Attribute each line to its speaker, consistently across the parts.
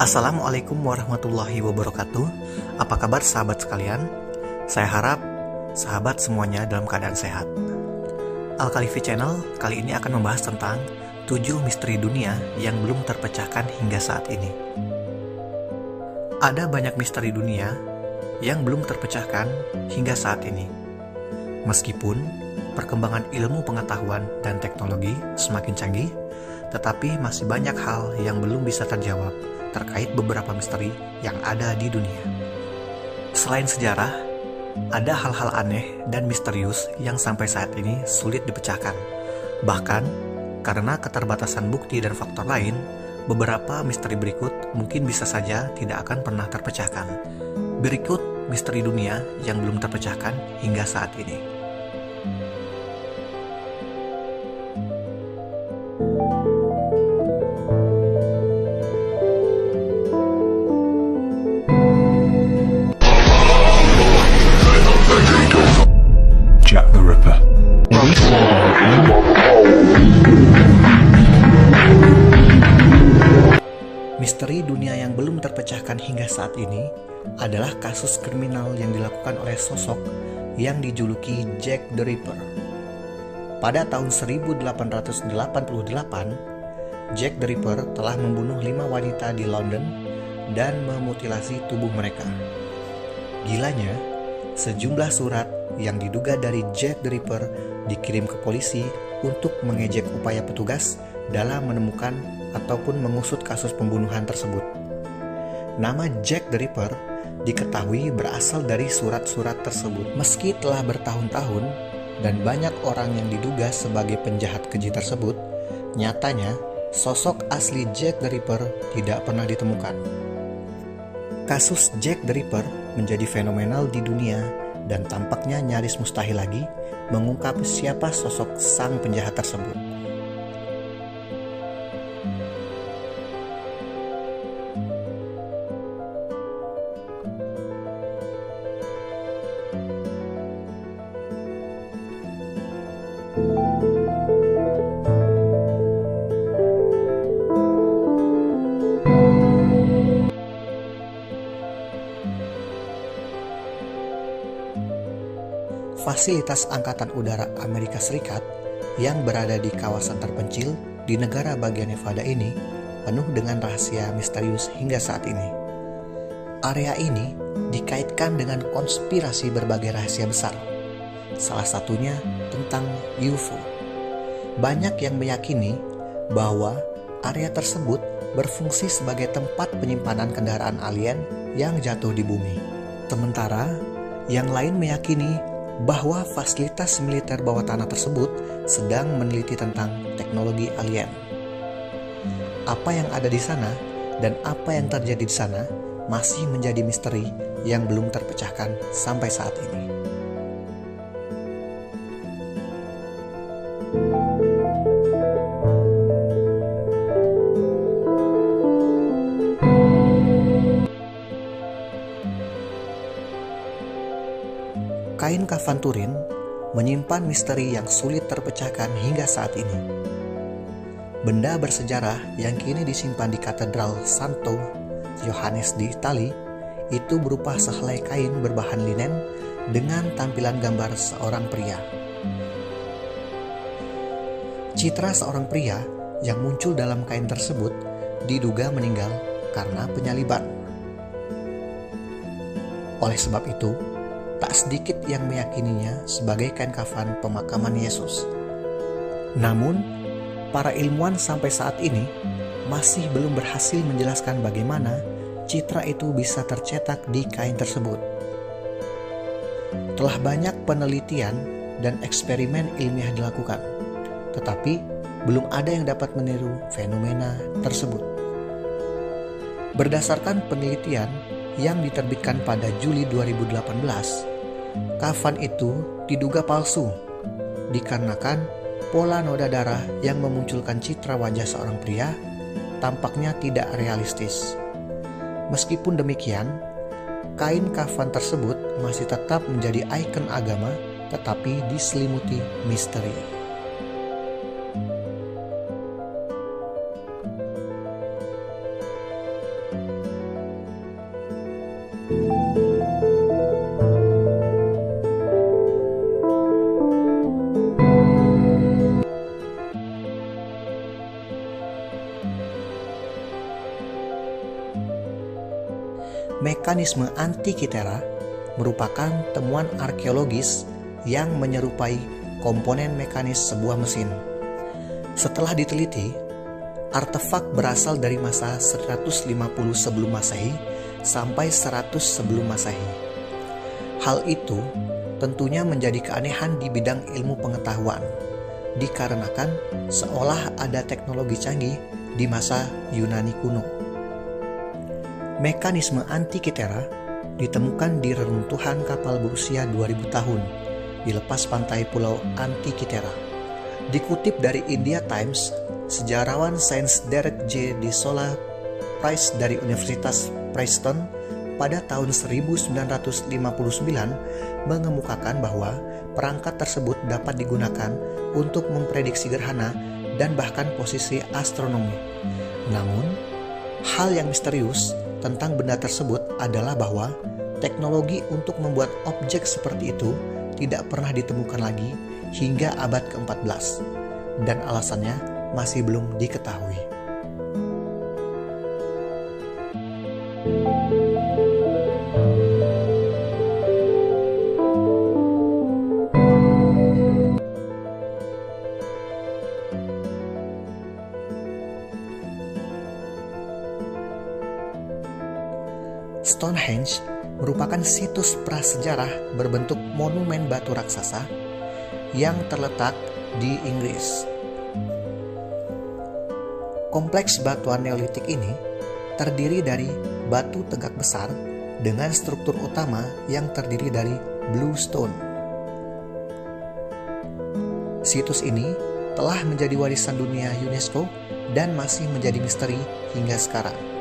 Speaker 1: Assalamualaikum warahmatullahi wabarakatuh. Apa kabar sahabat sekalian? Saya harap sahabat semuanya dalam keadaan sehat. Al-Khalifi Channel kali ini akan membahas tentang 7 misteri dunia yang belum terpecahkan hingga saat ini. Ada banyak misteri dunia yang belum terpecahkan hingga saat ini. Meskipun perkembangan ilmu pengetahuan dan teknologi semakin canggih, tetapi masih banyak hal yang belum bisa terjawab terkait beberapa misteri yang ada di dunia. Selain sejarah, ada hal-hal aneh dan misterius yang sampai saat ini sulit dipecahkan. Bahkan, karena keterbatasan bukti dan faktor lain, beberapa misteri berikut mungkin bisa saja tidak akan pernah terpecahkan. Berikut misteri dunia yang belum terpecahkan hingga saat ini.
Speaker 2: Jack the Ripper.
Speaker 1: Misteri dunia yang belum terpecahkan hingga saat ini adalah kasus kriminal yang dilakukan oleh sosok yang dijuluki Jack the Ripper. Pada tahun 1888, Jack the Ripper telah membunuh 5 wanita di London dan memutilasi tubuh mereka. Gilanya, sejumlah surat yang diduga dari Jack the Ripper dikirim ke polisi untuk mengejek upaya petugas dalam menemukan ataupun mengusut kasus pembunuhan tersebut. Nama Jack the Ripper diketahui berasal dari surat-surat tersebut. Meski telah bertahun-tahun dan banyak orang yang diduga sebagai penjahat keji tersebut, nyatanya sosok asli Jack the Ripper tidak pernah ditemukan. Kasus Jack the Ripper menjadi fenomenal di dunia dan tampaknya nyaris mustahil lagi mengungkap siapa sosok sang penjahat tersebut. Fasilitas Angkatan Udara Amerika Serikat yang berada di kawasan terpencil di negara bagian Nevada ini penuh dengan rahasia misterius hingga saat ini. Area ini dikaitkan dengan konspirasi berbagai rahasia besar. Salah satunya tentang UFO. Banyak yang meyakini bahwa area tersebut berfungsi sebagai tempat penyimpanan kendaraan alien yang jatuh di bumi. Sementara yang lain meyakini bahwa fasilitas militer bawah tanah tersebut sedang meneliti tentang teknologi alien. Apa yang ada di sana dan apa yang terjadi di sana masih menjadi misteri yang belum terpecahkan sampai saat ini. Kain kafan Turin menyimpan misteri yang sulit terpecahkan hingga saat ini. Benda bersejarah yang kini disimpan di Katedral Santo Yohanes di Itali itu berupa sehelai kain berbahan linen dengan tampilan gambar seorang pria. Citra seorang pria yang muncul dalam kain tersebut diduga meninggal karena penyaliban. Oleh sebab itu, tak sedikit yang meyakininya sebagai kain kafan pemakaman Yesus. Namun, para ilmuwan sampai saat ini masih belum berhasil menjelaskan bagaimana citra itu bisa tercetak di kain tersebut. Telah banyak penelitian dan eksperimen ilmiah dilakukan, tetapi belum ada yang dapat meniru fenomena tersebut. Berdasarkan penelitian yang diterbitkan pada Juli 2018, kafan itu diduga palsu dikarenakan pola noda darah yang memunculkan citra wajah seorang pria tampaknya tidak realistis. Meskipun demikian, kain kafan tersebut masih tetap menjadi ikon agama tetapi diselimuti misteri. Mekanisme Antikythera merupakan temuan arkeologis yang menyerupai komponen mekanis sebuah mesin. Setelah diteliti, artefak berasal dari masa 150 sebelum Masehi sampai 100 sebelum Masehi. Hal itu tentunya menjadi keanehan di bidang ilmu pengetahuan, dikarenakan seolah ada teknologi canggih di masa Yunani kuno. Mekanisme Antikythera ditemukan di reruntuhan kapal berusia 2000 tahun di lepas pantai pulau Antikythera. Dikutip dari India Times, sejarawan sains Derek J. de Sola Price dari Universitas Princeton pada tahun 1959 mengemukakan bahwa perangkat tersebut dapat digunakan untuk memprediksi gerhana dan bahkan posisi astronomi. Namun, hal yang misterius tentang benda tersebut adalah bahwa teknologi untuk membuat objek seperti itu tidak pernah ditemukan lagi hingga abad ke-14, dan alasannya masih belum diketahui. Stonehenge merupakan situs prasejarah berbentuk monumen batu raksasa yang terletak di Inggris. Kompleks batuan Neolitik ini terdiri dari batu tegak besar dengan struktur utama yang terdiri dari bluestone. Situs ini telah menjadi warisan dunia UNESCO dan masih menjadi misteri hingga sekarang.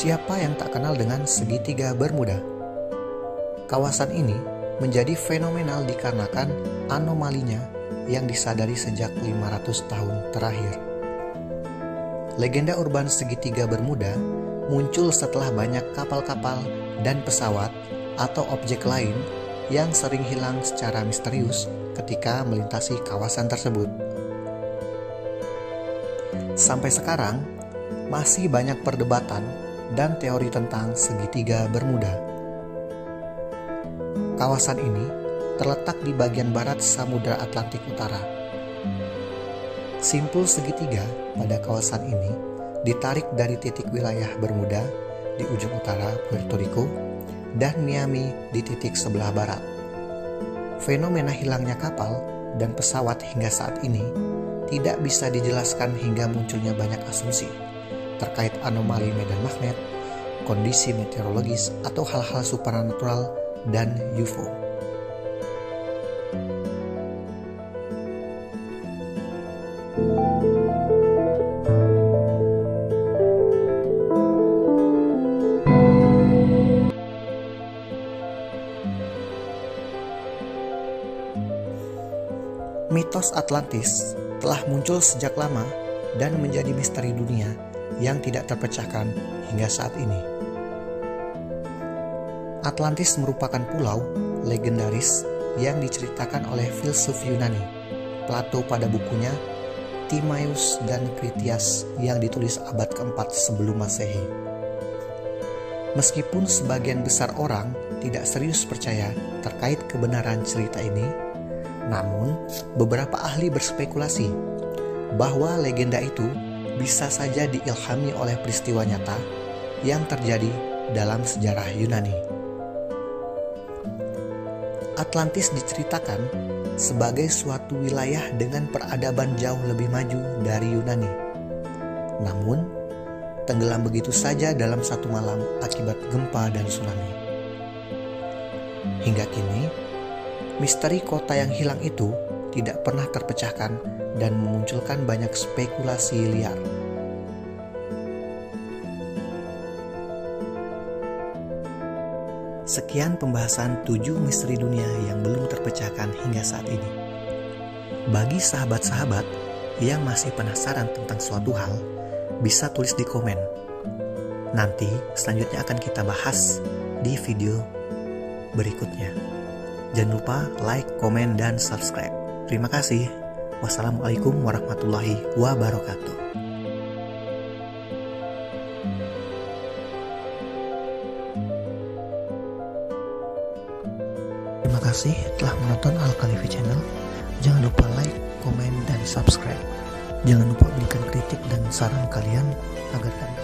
Speaker 1: Siapa yang tak kenal dengan segitiga Bermuda? Kawasan ini menjadi fenomenal dikarenakan anomalinya yang disadari sejak 500 tahun terakhir. Legenda urban segitiga Bermuda muncul setelah banyak kapal-kapal dan pesawat atau objek lain yang sering hilang secara misterius ketika melintasi kawasan tersebut. Sampai sekarang, masih banyak perdebatan dan teori tentang segitiga Bermuda. Kawasan ini terletak di bagian barat Samudra Atlantik Utara. Simpul segitiga pada kawasan ini ditarik dari titik wilayah Bermuda di ujung utara Puerto Rico dan Miami di titik sebelah barat. Fenomena hilangnya kapal dan pesawat hingga saat ini tidak bisa dijelaskan hingga munculnya banyak asumsi terkait anomali medan magnet, kondisi meteorologis, atau hal-hal supranatural dan UFO. Mitos Atlantis telah muncul sejak lama dan menjadi misteri dunia yang tidak terpecahkan hingga saat ini. Atlantis merupakan pulau legendaris yang diceritakan oleh filsuf Yunani, Plato pada bukunya Timaeus dan Critias yang ditulis abad ke-4 sebelum Masehi. Meskipun sebagian besar orang tidak serius percaya terkait kebenaran cerita ini, namun beberapa ahli berspekulasi bahwa legenda itu bisa saja diilhami oleh peristiwa nyata yang terjadi dalam sejarah Yunani. Atlantis diceritakan sebagai suatu wilayah dengan peradaban jauh lebih maju dari Yunani. Namun, tenggelam begitu saja dalam satu malam akibat gempa dan tsunami. Hingga kini, misteri kota yang hilang itu tidak pernah terpecahkan dan memunculkan banyak spekulasi liar. Sekian pembahasan 7 misteri dunia yang belum terpecahkan hingga saat ini. Bagi sahabat-sahabat yang masih penasaran tentang suatu hal, bisa tulis di komen. Nanti selanjutnya akan kita bahas di video berikutnya. Jangan lupa like, komen, dan subscribe. Terima kasih. Wassalamualaikum warahmatullahi wabarakatuh. Terima kasih telah menonton Al-Khalifi Channel. Jangan lupa like, komen, dan subscribe. Jangan lupa berikan kritik dan saran kalian agar kami